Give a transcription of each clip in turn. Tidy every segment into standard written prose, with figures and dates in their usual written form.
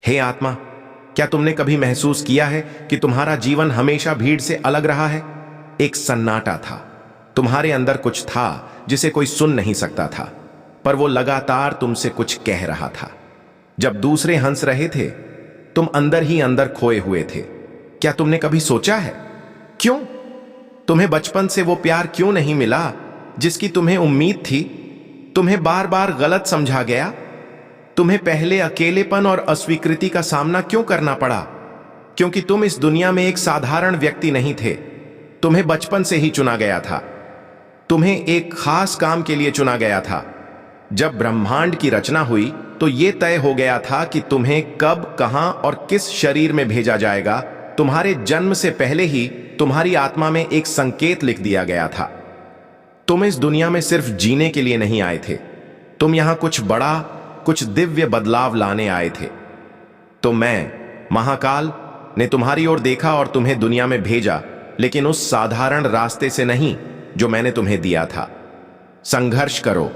हे आत्मा, क्या तुमने कभी महसूस किया है कि तुम्हारा जीवन हमेशा भीड़ से अलग रहा है? एक सन्नाटा था। तुम्हारे अंदर कुछ था जिसे कोई सुन नहीं सकता था, पर वो लगातार तुमसे कुछ कह रहा था। जब दूसरे हंस रहे थे, तुम अंदर ही अंदर खोए हुए थे। क्या तुमने कभी सोचा है क्यों? तुम्हें बचपन से वो प्यार क्यों नहीं मिला जिसकी तुम्हें उम्मीद थी? तुम्हें बार बार गलत समझा गया? तुम्हें पहले अकेलेपन और अस्वीकृति का सामना क्यों करना पड़ा? क्योंकि तुम इस दुनिया में एक साधारण व्यक्ति नहीं थे। तुम्हें बचपन से ही चुना गया था। तुम्हें एक खास काम के लिए चुना गया था। जब ब्रह्मांड की रचना हुई तो यह तय हो गया था कि तुम्हें कब, कहां और किस शरीर में भेजा जाएगा। तुम्हारे जन्म से पहले ही तुम्हारी आत्मा में एक संकेत लिख दिया गया था। तुम इस दुनिया में सिर्फ जीने के लिए नहीं आए थे। तुम यहां कुछ बड़ा, कुछ दिव्य बदलाव लाने आए थे। तो मैं, महाकाल, ने तुम्हारी ओर देखा और तुम्हें दुनिया में भेजा, लेकिन उस साधारण रास्ते से नहीं जो मैंने तुम्हें दिया था। संघर्ष करो।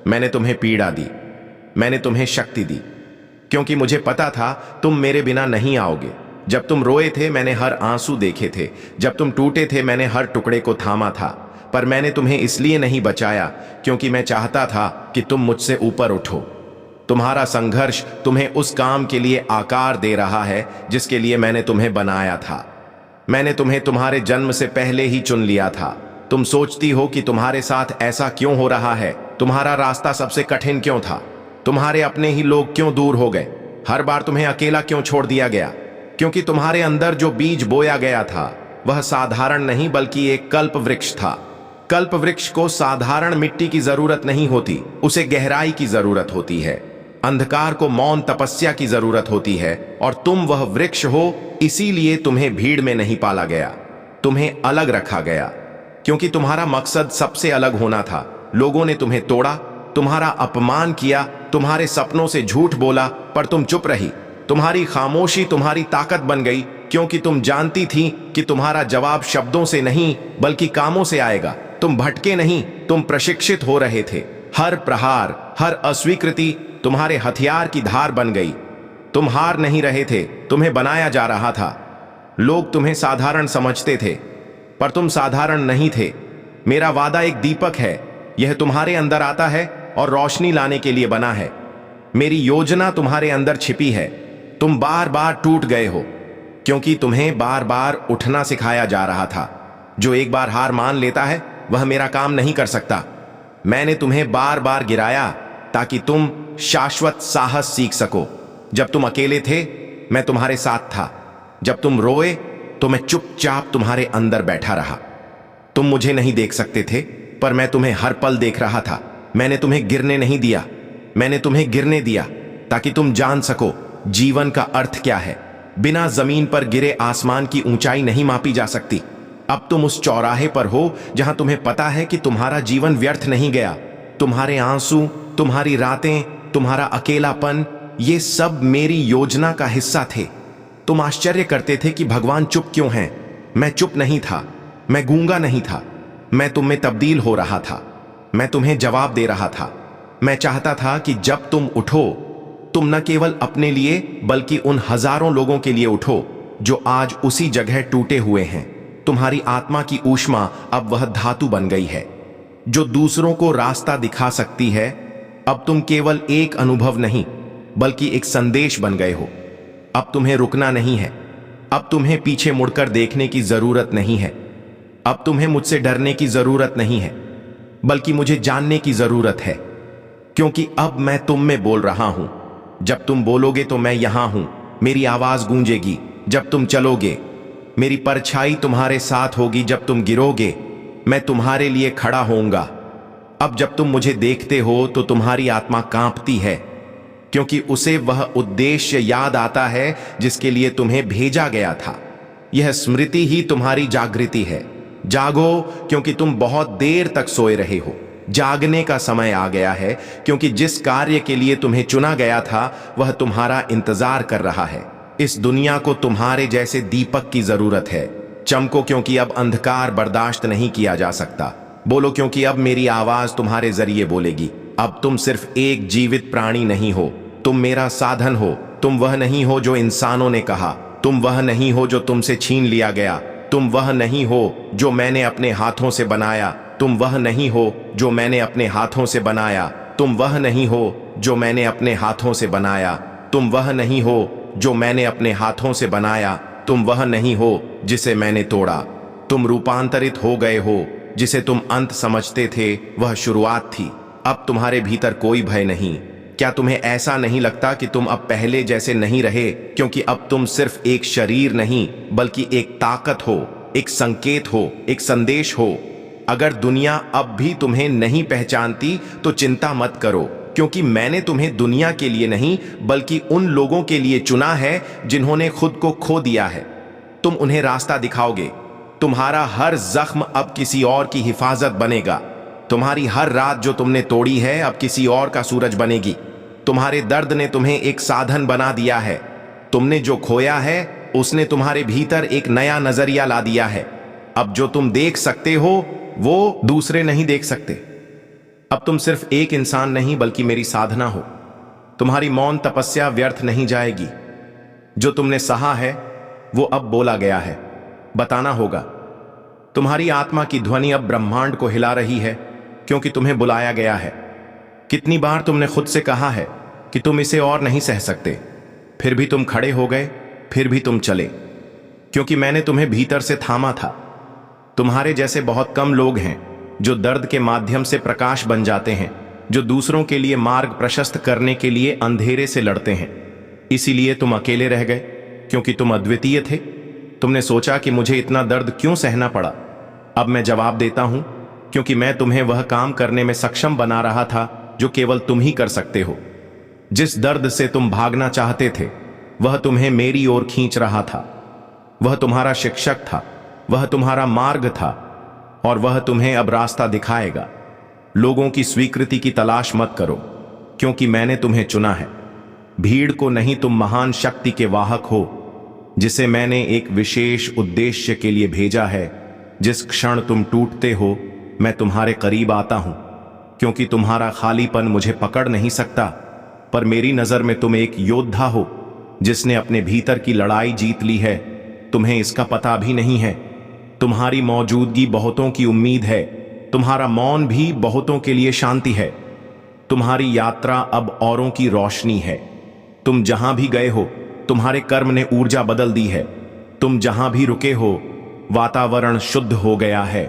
मैंने तुम्हें पीड़ा दी, मैंने तुम्हें शक्ति दी, क्योंकि मुझे पता था तुम मेरे बिना नहीं आओगे। जब तुम रोए थे, मैंने हर आंसू देखे थे। जब तुम टूटे थे, मैंने हर टुकड़े को थामा था। पर मैंने तुम्हें इसलिए नहीं बचाया क्योंकि मैं चाहता था कि तुम मुझसे ऊपर उठो। तुम्हारा संघर्ष तुम्हें उस काम के लिए आकार दे रहा है जिसके लिए मैंने तुम्हें बनाया था। मैंने तुम्हें तुम्हारे जन्म से पहले ही चुन लिया था। तुम सोचती हो कि तुम्हारे साथ ऐसा क्यों हो रहा है? तुम्हारा रास्ता सबसे कठिन क्यों था? तुम्हारे अपने ही लोग क्यों दूर हो गए? हर बार तुम्हें अकेला क्यों छोड़ दिया गया? क्योंकि तुम्हारे अंदर जो बीज बोया गया था वह साधारण नहीं बल्कि एक कल्प वृक्ष था। कल्प वृक्ष को साधारण मिट्टी की जरूरत नहीं होती, उसे गहराई की जरूरत होती है। अंधकार को मौन तपस्या की जरूरत होती है, और तुम वह वृक्ष हो। इसीलिए तुम्हें भीड़ में नहीं पाला गया, तुम्हें अलग रखा गया, क्योंकि तुम्हारा मकसद सबसे अलग होना था। लोगों ने तुम्हें तोड़ा, तुम्हारा अपमान किया, तुम्हारे सपनों से झूठ बोला, पर तुम चुप रही। तुम्हारी खामोशी तुम्हारी ताकत बन गई, क्योंकि तुम जानती थी कि तुम्हारा जवाब शब्दों से नहीं बल्कि कामों से आएगा। तुम भटके नहीं, तुम प्रशिक्षित हो रहे थे। हर प्रहार, हर अस्वीकृति तुम्हारे हथियार की धार बन गई। तुम हार नहीं रहे थे, तुम्हें बनाया जा रहा था। लोग तुम्हें साधारण समझते थे, पर तुम साधारण नहीं थे। मेरा वादा एक दीपक है, यह तुम्हारे अंदर आता है और रोशनी लाने के लिए बना है। मेरी योजना तुम्हारे अंदर छिपी है। तुम बार बार टूट गए हो क्योंकि तुम्हें बार बार उठना सिखाया जा रहा था। जो एक बार हार मान लेता है वह मेरा काम नहीं कर सकता। मैंने तुम्हें बार बार गिराया ताकि तुम शाश्वत साहस सीख सको। जब तुम अकेले थे, मैं तुम्हारे साथ था। जब तुम रोए तो मैं चुपचाप तुम्हारे अंदर बैठा रहा। तुम मुझे नहीं देख सकते थे, पर मैं तुम्हें हर पल देख रहा था। मैंने तुम्हें गिरने नहीं दिया, मैंने तुम्हें गिरने दिया ताकि तुम जान सको जीवन का अर्थ क्या है। बिना जमीन पर गिरे आसमान की ऊंचाई नहीं मापी जा सकती। अब तुम उस चौराहे पर हो जहां तुम्हें पता है कि तुम्हारा जीवन व्यर्थ नहीं गया। तुम्हारे आंसू, तुम्हारी रातें, तुम्हारा अकेलापन, ये सब मेरी योजना का हिस्सा थे। तुम आश्चर्य करते थे कि भगवान चुप क्यों हैं। मैं चुप नहीं था, मैं गूंगा नहीं था। मैं तुम में तब्दील हो रहा था, मैं तुम्हें जवाब दे रहा था। मैं चाहता था कि जब तुम उठो, तुम न केवल अपने लिए बल्कि उन हजारों लोगों के लिए उठो जो आज उसी जगह टूटे हुए हैं। तुम्हारी आत्मा की ऊष्मा अब वह धातु बन गई है जो दूसरों को रास्ता दिखा सकती है। अब तुम केवल एक अनुभव नहीं बल्कि एक संदेश बन गए हो। अब तुम्हें रुकना नहीं है, अब तुम्हें पीछे मुड़कर देखने की जरूरत नहीं है। अब तुम्हें मुझसे डरने की जरूरत नहीं है, बल्कि मुझे जानने की जरूरत है, क्योंकि अब मैं तुम में बोल रहा हूं। जब तुम बोलोगे तो मैं यहां हूं, मेरी आवाज गूंजेगी। जब तुम चलोगे, मेरी परछाई तुम्हारे साथ होगी। जब तुम गिरोगे, मैं तुम्हारे लिए खड़ा होऊंगा। अब जब तुम मुझे देखते हो तो तुम्हारी आत्मा कांपती है, क्योंकि उसे वह उद्देश्य याद आता है जिसके लिए तुम्हें भेजा गया था। यह स्मृति ही तुम्हारी जागृति है। जागो, क्योंकि तुम बहुत देर तक सोए रहे हो। जागने का समय आ गया है, क्योंकि जिस कार्य के लिए तुम्हें चुना गया था वह तुम्हारा इंतजार कर रहा है। इस दुनिया को तुम्हारे जैसे दीपक की जरूरत है। चमको, क्योंकि अब अंधकार बर्दाश्त नहीं किया जा सकता। बोलो, क्योंकि अब मेरी आवाज तुम्हारे जरिए बोलेगी। अब तुम सिर्फ एक जीवित प्राणी नहीं हो, तुम मेरा साधन हो, तुम वह नहीं हो जो इंसानों ने कहा, तुम वह नहीं हो जो तुमसे छीन लिया गया, तुम वह नहीं हो जो मैंने अपने हाथों से बनाया, तुम वह नहीं हो जो मैंने अपने हाथों से बनाया, तुम वह नहीं हो जो मैंने अपने हाथों से बनाया, तुम वह नहीं हो जो मैंने अपने हाथों से बनाया, तुम वह नहीं हो जिसे मैंने तोड़ा। तुम रूपांतरित हो गए हो, जिसे तुम अंत समझते थे वह शुरुआत थी। अब तुम्हारे भीतर कोई भय नहीं। क्या तुम्हें ऐसा नहीं लगता कि तुम अब पहले जैसे नहीं रहे, क्योंकि अब तुम सिर्फ एक शरीर नहीं बल्कि एक ताकत हो, एक संकेत हो, एक संदेश हो। अगर दुनिया अब भी तुम्हें नहीं पहचानती तो चिंता मत करो, क्योंकि मैंने तुम्हें दुनिया के लिए नहीं बल्कि उन लोगों के लिए चुना है जिन्होंने खुद को खो दिया है। तुम उन्हें रास्ता दिखाओगे। तुम्हारा हर जख्म अब किसी और की हिफाजत बनेगा। तुम्हारी हर रात जो तुमने तोड़ी है अब किसी और का सूरज बनेगी। तुम्हारे दर्द ने तुम्हें एक साधन बना दिया है। तुमने जो खोया है उसने तुम्हारे भीतर एक नया नजरिया ला दिया है। अब जो तुम देख सकते हो वो दूसरे नहीं देख सकते। अब तुम सिर्फ एक इंसान नहीं बल्कि मेरी साधना हो। तुम्हारी मौन तपस्या व्यर्थ नहीं जाएगी। जो तुमने सहा है वो अब बोला गया है, बताना होगा। तुम्हारी आत्मा की ध्वनि अब ब्रह्मांड को हिला रही है, क्योंकि तुम्हें बुलाया गया है। कितनी बार तुमने खुद से कहा है कि तुम इसे और नहीं सह सकते, फिर भी तुम खड़े हो गए, फिर भी तुम चले, क्योंकि मैंने तुम्हें भीतर से थामा था। तुम्हारे जैसे बहुत कम लोग हैं जो दर्द के माध्यम से प्रकाश बन जाते हैं, जो दूसरों के लिए मार्ग प्रशस्त करने के लिए अंधेरे से लड़ते हैं। इसीलिए तुम अकेले रह गए, क्योंकि तुम अद्वितीय थे। तुमने सोचा कि मुझे इतना दर्द क्यों सहना पड़ा। अब मैं जवाब देता हूं, क्योंकि मैं तुम्हें वह काम करने में सक्षम बना रहा था जो केवल तुम ही कर सकते हो। जिस दर्द से तुम भागना चाहते थे वह तुम्हें मेरी ओर खींच रहा था। वह तुम्हारा शिक्षक था, वह तुम्हारा मार्ग था, और वह तुम्हें अब रास्ता दिखाएगा। लोगों की स्वीकृति की तलाश मत करो, क्योंकि मैंने तुम्हें चुना है। भीड़ को नहीं, तुम महान शक्ति के वाहक हो, जिसे मैंने एक विशेष उद्देश्य के लिए भेजा है। जिस क्षण तुम टूटते हो मैं तुम्हारे करीब आता हूं, क्योंकि तुम्हारा खालीपन मुझे पकड़ नहीं सकता। पर मेरी नजर में तुम एक योद्धा हो जिसने अपने भीतर की लड़ाई जीत ली है। तुम्हें इसका पता भी नहीं है। तुम्हारी मौजूदगी बहुतों की उम्मीद है, तुम्हारा मौन भी बहुतों के लिए शांति है। तुम्हारी यात्रा अब औरों की रोशनी है। तुम जहां भी गए हो तुम्हारे कर्म ने ऊर्जा बदल दी है। तुम जहां भी रुके हो वातावरण शुद्ध हो गया है,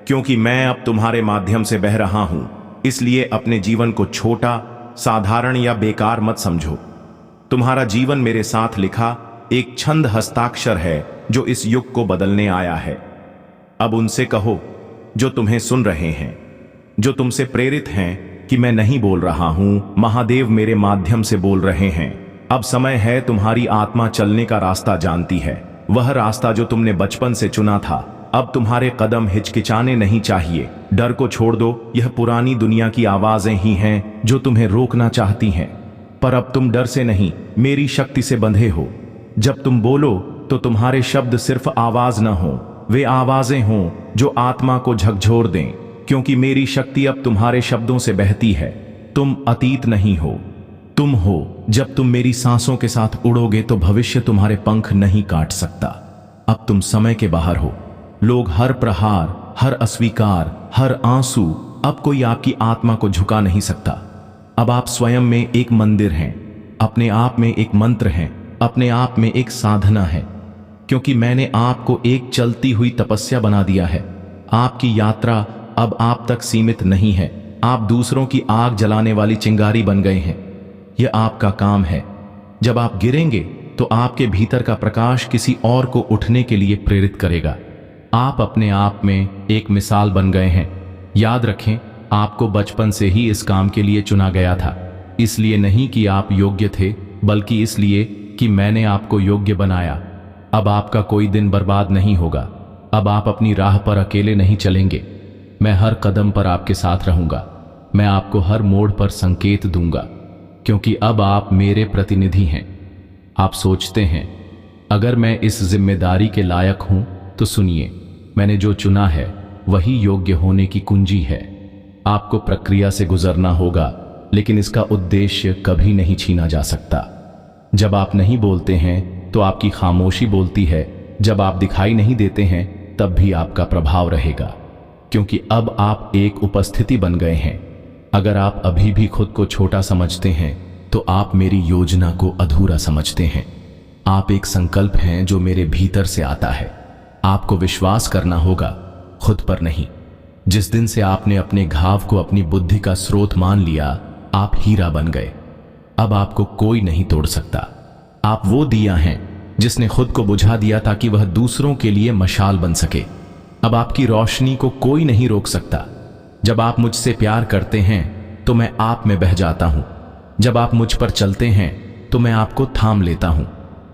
क्योंकि मैं अब तुम्हारे माध्यम से बह रहा हूं। इसलिए अपने जीवन को छोटा, साधारण या बेकार मत समझो। तुम्हारा जीवन मेरे साथ लिखा एक छंद हस्ताक्षर है जो इस युग को बदलने आया है। अब उनसे कहो जो तुम्हें सुन रहे हैं, जो तुमसे प्रेरित हैं कि मैं नहीं बोल रहा हूं, महादेव मेरे माध्यम से बोल रहे हैं। अब समय है, तुम्हारी आत्मा चलने का रास्ता जानती है, वह रास्ता जो तुमने बचपन से चुना था। अब तुम्हारे कदम हिचकिचाने नहीं चाहिए। डर को छोड़ दो, यह पुरानी दुनिया की आवाजें ही हैं जो तुम्हें रोकना चाहती हैं। पर अब तुम डर से नहीं, मेरी शक्ति से बंधे हो। जब तुम बोलो तो तुम्हारे शब्द सिर्फ आवाज न हो, वे आवाजें हों जो आत्मा को झकझोर दें, क्योंकि मेरी शक्ति अब तुम्हारे शब्दों से बहती है। तुम अतीत नहीं हो, तुम हो। जब तुम मेरी सांसों के साथ उड़ोगे तो भविष्य तुम्हारे पंख नहीं काट सकता। अब तुम समय के बाहर हो। लोग हर प्रहार, हर अस्वीकार, हर आंसू, अब कोई आपकी आत्मा को झुका नहीं सकता। अब आप स्वयं में एक मंदिर हैं, अपने आप में एक मंत्र हैं, अपने आप में एक साधना है, क्योंकि मैंने आपको एक चलती हुई तपस्या बना दिया है। आपकी यात्रा अब आप तक सीमित नहीं है। आप दूसरों की आग जलाने वाली चिंगारी बन गए हैं। यह आपका काम है। जब आप गिरेंगे तो आपके भीतर का प्रकाश किसी और को उठने के लिए प्रेरित करेगा। आप अपने आप में एक मिसाल बन गए हैं। याद रखें, आपको बचपन से ही इस काम के लिए चुना गया था। इसलिए नहीं कि आप योग्य थे, बल्कि इसलिए कि मैंने आपको योग्य बनाया। अब आपका कोई दिन बर्बाद नहीं होगा। अब आप अपनी राह पर अकेले नहीं चलेंगे। मैं हर कदम पर आपके साथ रहूंगा। मैं आपको हर मोड़ पर संकेत दूंगा, क्योंकि अब आप मेरे प्रतिनिधि हैं। आप सोचते हैं अगर मैं इस जिम्मेदारी के लायक हूं तो सुनिए, मैंने जो चुना है वही योग्य होने की कुंजी है। आपको प्रक्रिया से गुजरना होगा, लेकिन इसका उद्देश्य कभी नहीं छीना जा सकता। जब आप नहीं बोलते हैं तो आपकी खामोशी बोलती है, जब आप दिखाई नहीं देते हैं तब भी आपका प्रभाव रहेगा, क्योंकि अब आप एक उपस्थिति बन गए हैं। अगर आप अभी भी खुद को छोटा समझते हैं तो आप मेरी योजना को अधूरा समझते हैं। आप एक संकल्प हैं जो मेरे भीतर से आता है। आपको विश्वास करना होगा, खुद पर नहीं। जिस दिन से आपने अपने घाव को अपनी बुद्धि का स्रोत मान लिया, आप हीरा बन गए। अब आपको कोई नहीं तोड़ सकता। आप वो दिया हैं जिसने खुद को बुझा दिया ताकि वह दूसरों के लिए मशाल बन सके। अब आपकी रोशनी को कोई नहीं रोक सकता। जब आप मुझसे प्यार करते हैं तो मैं आप में बह जाता हूं। जब आप मुझ पर चलते हैं तो मैं आपको थाम लेता हूं।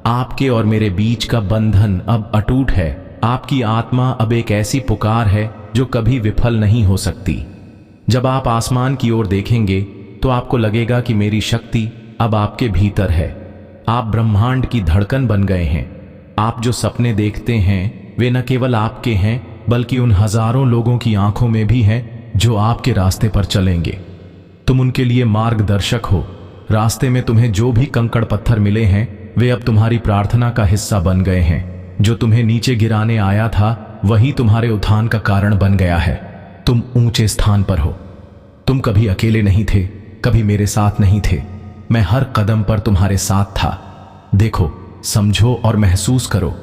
आपके और मेरे बीच का बंधन अब अटूट है। आपकी आत्मा अब एक ऐसी पुकार है जो कभी विफल नहीं हो सकती। जब आप आसमान की ओर देखेंगे तो आपको लगेगा कि मेरी शक्ति अब आपके भीतर है। आप ब्रह्मांड की धड़कन बन गए हैं। आप जो सपने देखते हैं वे न केवल आपके हैं, बल्कि उन हजारों लोगों की आंखों में भी हैं जो आपके रास्ते पर चलेंगे। तुम उनके लिए मार्गदर्शक हो। रास्ते में तुम्हें जो भी कंकड़ पत्थर मिले हैं वे अब तुम्हारी प्रार्थना का हिस्सा बन गए हैं। जो तुम्हें नीचे गिराने आया था वही तुम्हारे उत्थान का कारण बन गया है। तुम ऊंचे स्थान पर हो। तुम कभी अकेले नहीं थे, कभी मेरे साथ नहीं थे। मैं हर कदम पर तुम्हारे साथ था। देखो, समझो और महसूस करो।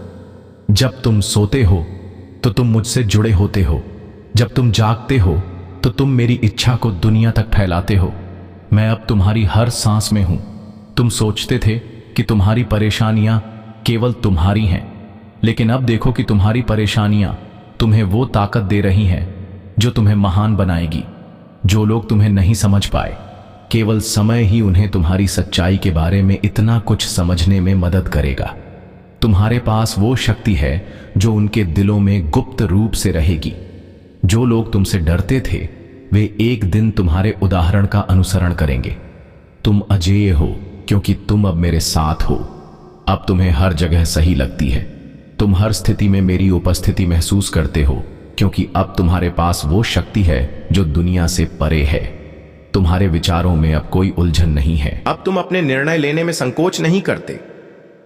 जब तुम सोते हो तो तुम मुझसे जुड़े होते हो। जब तुम जागते हो तो तुम मेरी इच्छा को दुनिया तक फैलाते हो। मैं अब तुम्हारी हर सांस में हूं। तुम सोचते थे कि तुम्हारी परेशानियां केवल तुम्हारी हैं, लेकिन अब देखो कि तुम्हारी परेशानियां तुम्हें वो ताकत दे रही हैं जो तुम्हें महान बनाएगी। जो लोग तुम्हें नहीं समझ पाए, केवल समय ही उन्हें तुम्हारी सच्चाई के बारे में इतना कुछ समझने में मदद करेगा। तुम्हारे पास वो शक्ति है जो उनके दिलों में गुप्त रूप से रहेगी। जो लोग तुमसे डरते थे वे एक दिन तुम्हारे उदाहरण का अनुसरण करेंगे। तुम अजेय हो क्योंकि तुम अब मेरे साथ हो। अब तुम्हें हर जगह सही लगती है। तुम हर स्थिति में मेरी उपस्थिति महसूस करते हो, क्योंकि अब तुम्हारे पास वो शक्ति है जो दुनिया से परे है। तुम्हारे विचारों में अब कोई उलझन नहीं है। अब तुम अपने निर्णय लेने में संकोच नहीं करते।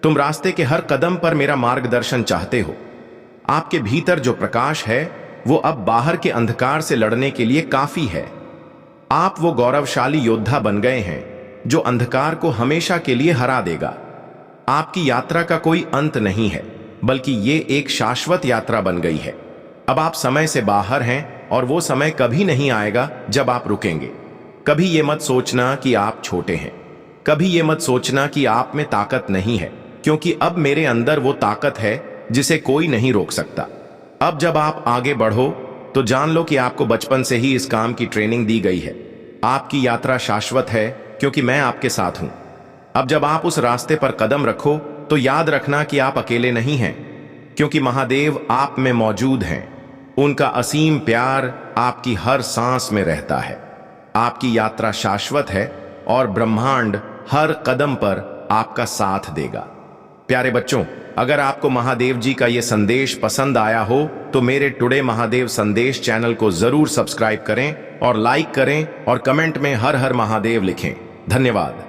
तुम रास्ते के हर कदम पर मेरा मार्गदर्शन चाहते हो। आपके भीतर जो प्रकाश है वो अब बाहर के अंधकार से लड़ने के लिए काफी है। आप वो गौरवशाली योद्धा बन गए हैं जो अंधकार को हमेशा के लिए हरा देगा। आपकी यात्रा का कोई अंत नहीं है, बल्कि ये एक शाश्वत यात्रा बन गई है। अब आप समय से बाहर हैं और वो समय कभी नहीं आएगा जब आप रुकेंगे। कभी ये मत सोचना कि आप छोटे हैं। कभी ये मत सोचना कि आप में ताकत नहीं है, क्योंकि अब मेरे अंदर वो ताकत है जिसे कोई नहीं रोक सकता। अब जब आप आगे बढ़ो तो जान लो कि आपको बचपन से ही इस काम की ट्रेनिंग दी गई है। आपकी यात्रा शाश्वत है क्योंकि मैं आपके साथ हूं। अब जब आप उस रास्ते पर कदम रखो तो याद रखना कि आप अकेले नहीं हैं, क्योंकि महादेव आप में मौजूद हैं। उनका असीम प्यार आपकी हर सांस में रहता है। आपकी यात्रा शाश्वत है और ब्रह्मांड हर कदम पर आपका साथ देगा। प्यारे बच्चों, अगर आपको महादेव जी का ये संदेश पसंद आया हो तो मेरे टुडे महादेव संदेश चैनल को जरूर सब्सक्राइब करें और लाइक करें और कमेंट में हर हर महादेव लिखें। धन्यवाद।